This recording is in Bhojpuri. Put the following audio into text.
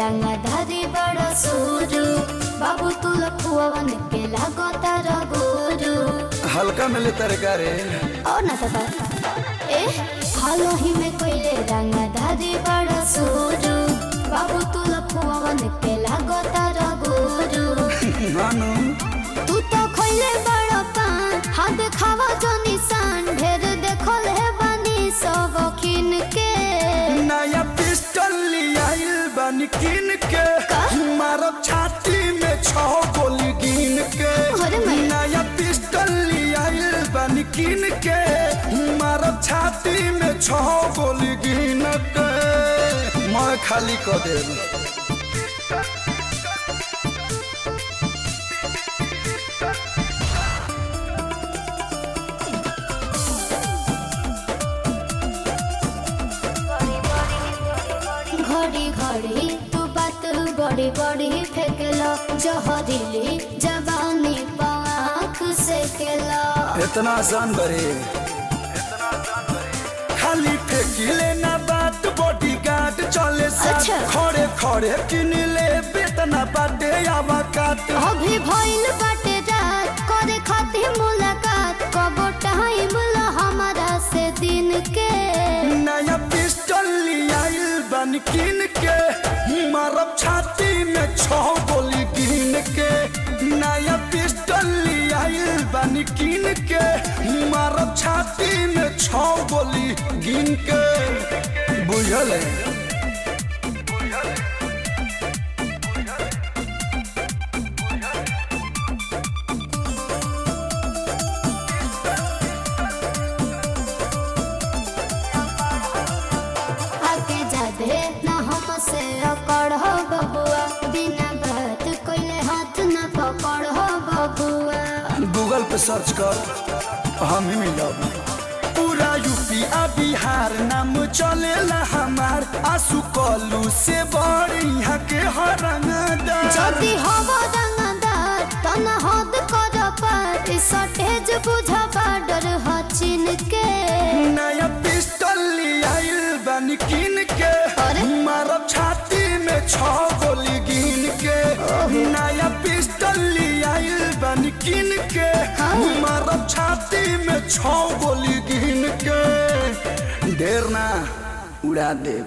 रंगा धारी बड़ा सूरू बाबू तू लखुआवन के लागो तारा गुरु हल्का मिले तरकारी और ना तो ए हालो ही में कोइले रंगा धारी बड़ा सूरू बाबू तू लखुआवन के लागो तारा गुरु नानू तू तो खोइले बड़ा पान हाथ खावा जो निशान ढेर देखो ले बानी सब खिन के नया पिस्टल लियाइल बन किन के मारब छाती में 6 गोली गिन के अरे मैं नया पिस्टल लियाइल बन किन के मारब छाती में 6 गोली गिन के मैं खाली कर देब घड़ी घड़ी तू बात बड़ी बड़ी फेंकलो जहरीली जवानी पाख से केलो इतना आसान बरे खाली फेंकिले ना बात बॉडी गार्ड चले साथ अच्छा। खड़े खड़े किन ले बेतना बाटे आवा काट अभी भइल बाटे रात करे खातिर मुलाकात कब टाइम ला हमारा से दिन के नया पिस्टल लियाइल बन किन के मारब छाती में 6 गोली गिन के नया पिस्टल लियाइल बन किन के मारब छाती में 6 गोली गिन के बुझल है आगे जादे ना हमसे अकड़ हो बबुआ बिना बात कोइले हाथ ना पकड़ हो बबुआ गूगल पे सर्च कर हम ही मिलब पूरा यूपी आ बिहार नाम चलेला हमार आंसू कलू से बड़ी यहाँ के हरंगदार जदी हवा रंगदार तना हद कर पार सटेज बुझा बाडर हचिन के नया पिस्टल लियाइल बन किन के अरे? मारब छाती में 6 गोली गिन के नया पिस्टल लियाइल बन किन के हाँ। मारब छाती में 6 गोली गिन के ढेर ना उड़ा देब